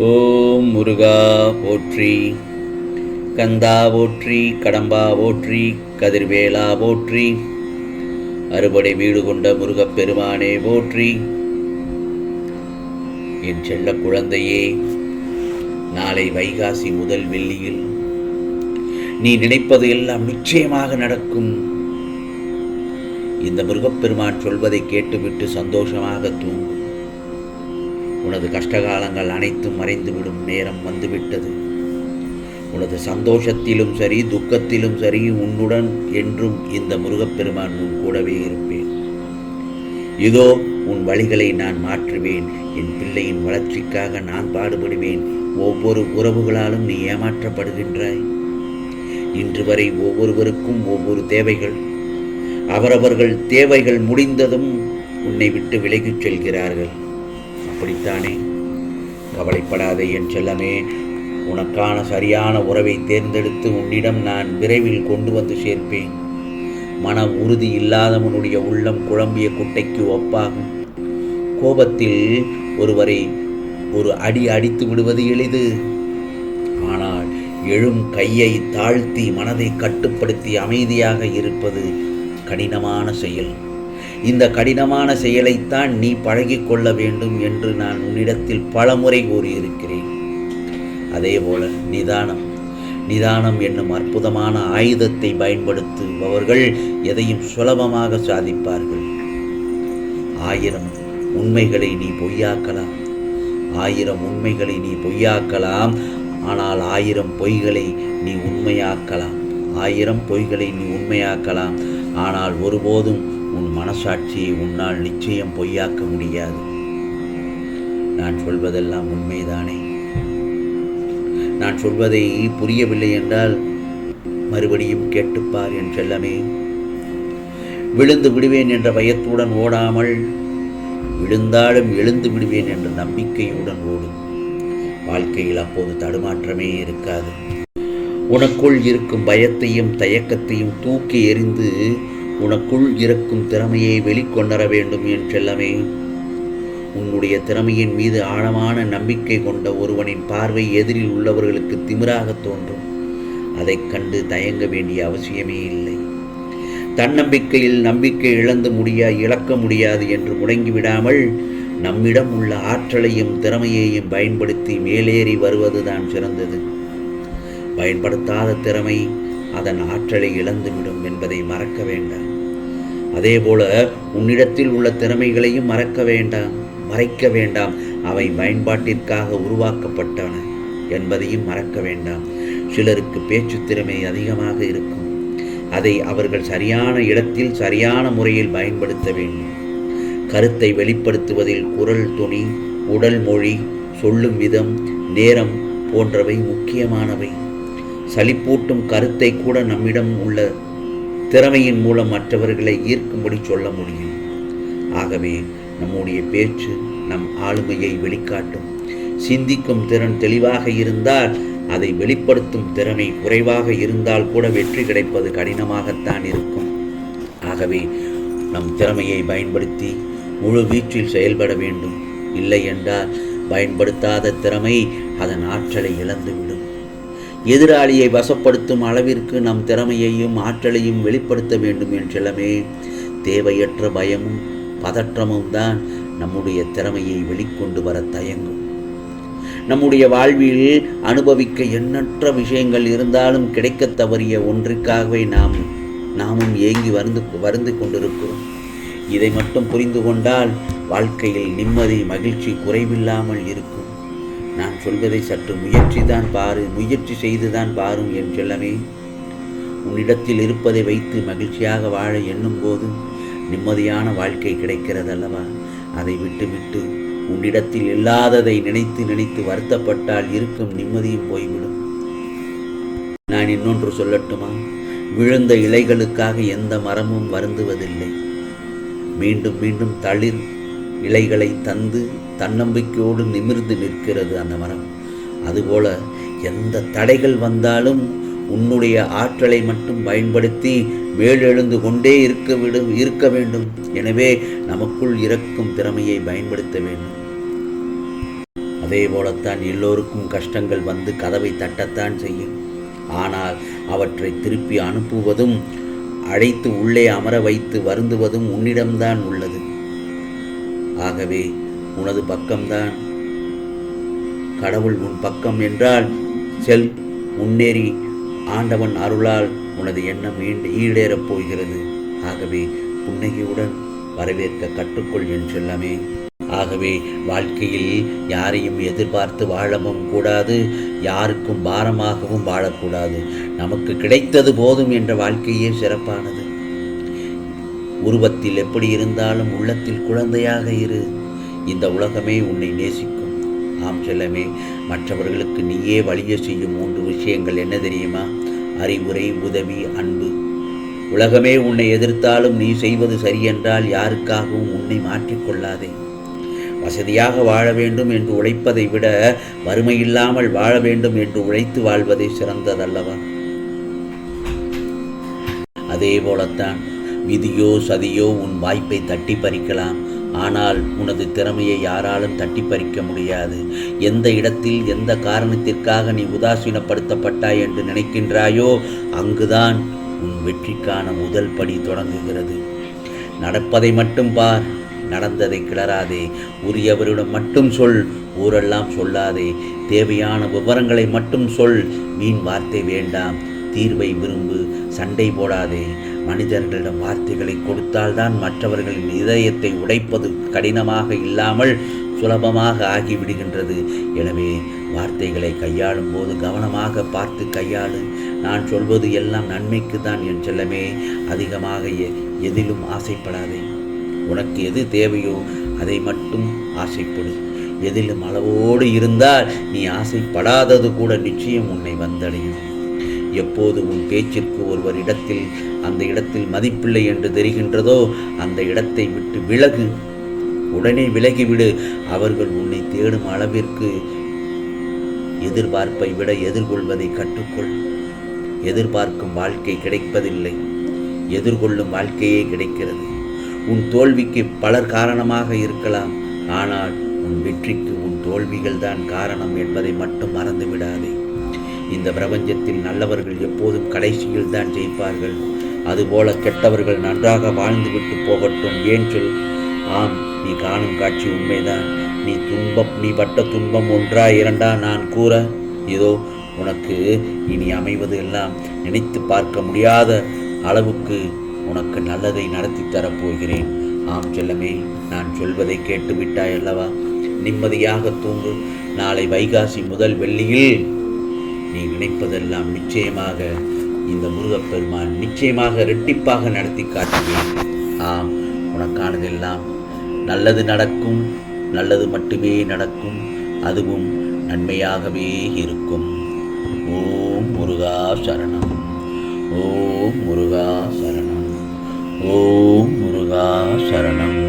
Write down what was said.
ஓம் முருகா போற்றி, கந்தா போற்றி, கடம்பா போற்றி, கதிர்வேலா போற்றி, அறுபடை வீடு கொண்ட முருகப் பெருமானே போற்றி. என் செல்ல குழந்தையே, நாளை வைகாசி முதல் வெள்ளியில் நீ நினைப்பது எல்லாம் நிச்சயமாக நடக்கும். இந்த முருகப்பெருமான் சொல்வதை கேட்டுவிட்டு சந்தோஷமாக தூங்கும். உனது கஷ்டகாலங்கள் அனைத்தும் மறைந்துவிடும் நேரம் வந்துவிட்டது. உனது சந்தோஷத்திலும் சரி, துக்கத்திலும் சரி, உன்னுடன் என்றும் இந்த முருகப்பெருமான் உன் கூடவே இருப்பேன். இதோ உன் வழிகளை நான் மாற்றுவேன். என் பிள்ளையின் வளர்ச்சிக்காக நான் பாடுபடுவேன். ஒவ்வொரு உறவுகளாலும் நீ ஏமாற்றப்படுகின்றாய். இன்று வரை ஒவ்வொருவருக்கும் ஒவ்வொரு தேவைகள். அவரவர்கள் தேவைகள் முடிந்ததும் உன்னை விட்டு விலகிச் செல்கிறார்கள். அப்படித்தானே? கவலைப்படாதே என் செல்லமே. உனக்கான சரியான உறவை தேர்ந்தெடுத்து உன்னிடம் நான் விரைவில் கொண்டு வந்து சேர்ப்பேன். மன உறுதி இல்லாதவனுடைய உள்ளம் குழம்பிய குட்டைக்கு ஒப்பாகும். கோபத்தில் ஒருவரை ஒரு அடி அடித்து விடுவது எளிது. ஆனால் எழும் கையை தாழ்த்தி மனதை கட்டுப்படுத்தி அமைதியாக இருப்பது கடினமான செயல். இந்த கடினமான செயலைத்தான் நீ பழகிக்கொள்ள வேண்டும் என்று நான் உன்னிடத்தில் பலமுறை கூறியிருக்கிறேன். அதேபோல நிதானம் என்னும் அற்புதமான ஆயுதத்தை பயன்படுத்துபவர்கள் எதையும் சுலபமாக சாதிப்பார்கள். 1000 உண்மைகளை நீ பொய்யாக்கலாம். 1000 உண்மைகளை நீ பொய்யாக்கலாம். ஆனால் 1000 பொய்களை நீ உண்மையாக்கலாம். 1000 பொய்களை நீ உண்மையாக்கலாம். ஆனால் ஒருபோதும் உன் மனசாட்சியை உன்னால் நிச்சயம் பொய்யாக்க முடியாது. நான் சொல்வதெல்லாம் உண்மைதானே? நான் சொல்வதை புரியவில்லை என்றால் மறுபடியும் கேட்டுப்பார் என் செல்லமே. விழுந்து விடுவேன் என்ற பயத்துடன் ஓடாமல், விழுந்தாலும் எழுந்து விடுவேன் என்ற நம்பிக்கையுடன் ஓடும். வாழ்க்கையில் அப்போது தடுமாற்றமே இருக்காது. உனக்குள் இருக்கும் பயத்தையும் தயக்கத்தையும் தூக்கி எறிந்து உனக்குள் இருக்கும் திறமையை வெளிக்கொணர வேண்டும் என் செல்லமே. உன்னுடைய திறமையின் மீது ஆழமான நம்பிக்கை கொண்ட ஒருவனின் பார்வை எதிரில் உள்ளவர்களுக்கு திமிராக தோன்றும். அதைக் கண்டு தயங்க வேண்டிய அவசியமே இல்லை. தன்னம்பிக்கையில் நம்பிக்கை இழக்க முடியாது என்று முடங்கிவிடாமல், நம்மிடம் உள்ள ஆற்றலையும் திறமையையும் பயன்படுத்தி மேலேறி வருவதுதான் சிறந்தது. பயன்படுத்தாத திறமை அதன் ஆற்றலை இழந்துவிடும் என்பதை மறக்க வேண்டாம். அதேபோல உன்னிடத்தில் உள்ள திறமைகளையும் மறைக்க வேண்டாம். அவை பயன்பாட்டிற்காக உருவாக்கப்பட்டன என்பதையும் மறக்க வேண்டாம். சிலருக்கு பேச்சு திறமை அதிகமாக இருக்கும். அதை அவர்கள் சரியான இடத்தில் சரியான முறையில் பயன்படுத்த வேண்டும். கருத்தை வெளிப்படுத்துவதில் குரல் தொனி, உடல் மொழி, சொல்லும் விதம், நேரம் போன்றவை முக்கியமானவை. சலிப்பூட்டும் கருத்தை கூட நம்மிடம் உள்ள திறமையின் மூலம் மற்றவர்களை ஈர்க்கும்படி சொல்ல முடியும். ஆகவே நம்முடைய பேச்சு நம் ஆளுமையை வெளிக்காட்டும். சிந்திக்கும் திறன் தெளிவாக இருந்தால் அதை வெளிப்படுத்தும் திறமை குறைவாக இருந்தால் கூட வெற்றி கிடைப்பது கடினமாகத்தான் இருக்கும். ஆகவே நம் திறமையை பயன்படுத்தி முழு வீச்சில் செயல்பட வேண்டும். இல்லை என்றால் பயன்படுத்தாத திறமை அதன் ஆற்றலை இழந்துவிடும். எதிராளியை வசப்படுத்தும் அளவிற்கு நம் திறமையையும் ஆற்றலையும் வெளிப்படுத்த வேண்டும் என்றெல்லாமே. தேவையற்ற பயமும் பதற்றமும் தான் நம்முடைய திறமையை வெளிக்கொண்டு வர தயங்கும். நம்முடைய வாழ்வில் அனுபவிக்க எண்ணற்ற விஷயங்கள் இருந்தாலும் கிடைக்க தவறிய ஒன்றிற்காகவே நாமும் ஏங்கி வருந்து கொண்டிருக்கிறோம். இதை மட்டும் புரிந்து கொண்டால் வாழ்க்கையில் நிம்மதி, மகிழ்ச்சி குறைவில்லாமல் இருக்கும். நான் சொல்வதை சற்று முயற்சி செய்துதான் பாரும் என் செல்லமே. உன்னிடத்தில் இருப்பதை வைத்து மகிழ்ச்சியாக வாழ எண்ணும் போது நிம்மதியான வாழ்க்கை கிடைக்கிறதல்லவா? அதை விட்டுவிட்டு உன்னிடத்தில் இல்லாததை நினைத்து வருத்தப்பட்டால் இருக்கும் நிம்மதியும் போய்விடும். நான் இன்னொன்று சொல்லட்டுமா? விழுந்த இலைகளுக்காக எந்த மரமும் வருந்துவதில்லை. மீண்டும் மீண்டும் தளிர் இலைகளை தந்து தன்னம்பிக்கையோடு நிமிர்ந்து நிற்கிறது அந்த மரம். அதுபோல எந்த தடைகள் வந்தாலும் உன்னுடைய ஆற்றலை மட்டும் பயன்படுத்தி மேலெழுந்து கொண்டே இருக்க வேண்டும். எனவே நமக்குள் இருக்கும் திறமையை பயன்படுத்த வேண்டும். அதே போலத்தான் எல்லோருக்கும் கஷ்டங்கள் வந்து கதவை தட்டத்தான் செய்யும். ஆனால் அவற்றை திருப்பி அனுப்புவதும் அழைத்து உள்ளே அமர வைத்து வருந்துவதும் உன்னிடம்தான் உள்ளது. ஆகவே உனது பக்கம்தான் கடவுள் உன் பக்கம் என்றால் செல், முன்னேறி ஆண்டவன் அருளால் உனது எண்ணம் ஈடேறப் போகிறது. ஆகவே புன்னகையுடன் வரவேற்க கற்றுக்கொள் என் செல்லமே. ஆகவே வாழ்க்கையில் யாரையும் எதிர்பார்த்து வாழவும் கூடாது, யாருக்கும் பாரமாகவும் வாழக்கூடாது. நமக்கு கிடைத்தது போதும் என்ற வாழ்க்கையே சிறப்பானது. உருவத்தில் எப்படி இருந்தாலும் உள்ளத்தில் குழந்தையாக இரு. இந்த உலகமே உன்னை நேசிக்கும். ஆம் செல்லமே, மற்றவர்களுக்கு நீயே வழிய செய்யும் 3 விஷயங்கள் என்ன தெரியுமா? அறிவுரை, உதவி, அன்பு. உலகமே உன்னை எதிர்த்தாலும் நீ செய்வது சரியென்றால் யாருக்காகவும் உன்னை மாற்றிக்கொள்ளாதே. வசதியாக வாழ வேண்டும் என்று உழைப்பதை விட வறுமையில்லாமல் வாழ வேண்டும் என்று உழைத்து வாழ்வதே சிறந்ததல்லவா? அதே போலத்தான் விதியோ சதியோ உன் வாய்ப்பை தட்டி பறிக்கலாம். ஆனால் உனது திறமையை யாராலும் தட்டி பறிக்க முடியாது. எந்த இடத்தில் எந்த காரணத்திற்காக நீ உதாசீனப்படுத்தப்பட்டாய் என்று நினைக்கின்றாயோ அங்குதான் உன் வெற்றிக்கான முதல் படி தொடங்குகிறது. நடப்பதை மட்டும் பார், நடந்ததை கிளறாதே. உரியவரிடம் மட்டும் சொல், ஊரெல்லாம் சொல்லாதே. தேவையான விவரங்களை மட்டும் சொல், வீண் வார்த்தை வேண்டாம். தீர்வை விரும்பு, சண்டை போடாதே. மனிதர்களிடம் வார்த்தைகளை கொடுத்தால்தான் மற்றவர்களின் இதயத்தை உடைப்பது கடினமாக இல்லாமல் சுலபமாக ஆகிவிடுகின்றது. எனவே வார்த்தைகளை கையாளும் போது கவனமாக பார்த்து கையாளு. நான் சொல்வது எல்லாம் நன்மைக்கு தான் என் செல்லமே. அதிகமாக எதிலும் ஆசைப்படாதே. உனக்கு எது தேவையோ அதை மட்டும் ஆசைப்படு. எதிலும் அளவோடு இருந்தால் நீ ஆசைப்படாதது கூட நிச்சயம் உன்னை வந்தடையும். எப்போது உன் பேச்சிற்கு ஒருவர் அந்த இடத்தில் மதிப்பில்லை என்று தெரிகின்றதோ அந்த இடத்தை விட்டு விலகு. உடனே விலகிவிடு. அவர்கள் உன்னை தேடும் அளவிற்கு எதிர்பார்ப்பை விட எதிர்கொள்வதை கற்றுக்கொள். எதிர்பார்க்கும் வாழ்க்கை கிடைப்பதில்லை, எதிர்கொள்ளும் வாழ்க்கையே கிடைக்கிறது. உன் தோல்விக்கு பலர் காரணமாக இருக்கலாம், ஆனால் உன் வெற்றிக்கு உன் தோல்விகள் தான் காரணம் என்பதை மட்டும் மறந்து விடாதே. இந்த பிரபஞ்சத்தில் நல்லவர்கள் எப்போதும் கடைசியில் தான் ஜெயிப்பார்கள். அதுபோல கெட்டவர்கள் நன்றாக வாழ்ந்துவிட்டு போகட்டும். ஏன் சொல்? ஆம், நீ காணும் காட்சி உண்மைதான். நீ பட்ட துன்பம் 1 2 நான் கூற, இதோ உனக்கு இனி அமைவது எல்லாம் நினைத்து பார்க்க முடியாத அளவுக்கு உனக்கு நல்லதை நடத்தி தரப்போகிறேன். ஆம் செல்லமே, நான் சொல்வதை கேட்டு விட்டாய் அல்லவா? நிம்மதியாக தூங்கு. நாளை வைகாசி முதல் வெள்ளியில் நீ நினைப்பதெல்லாம் நிச்சயமாக இந்த முருகப்பெருமான் நிச்சயமாக இரட்டிப்பாக நடத்தி காட்டுவேன். ஆம், உனக்கானதெல்லாம் நல்லது நடக்கும். நல்லது மட்டுமே நடக்கும். அதுவும் நன்மையாகவே இருக்கும். ஓம் முருகா சரணம். ஓம் முருகா சரணம். ஓம் முருகா சரணம்.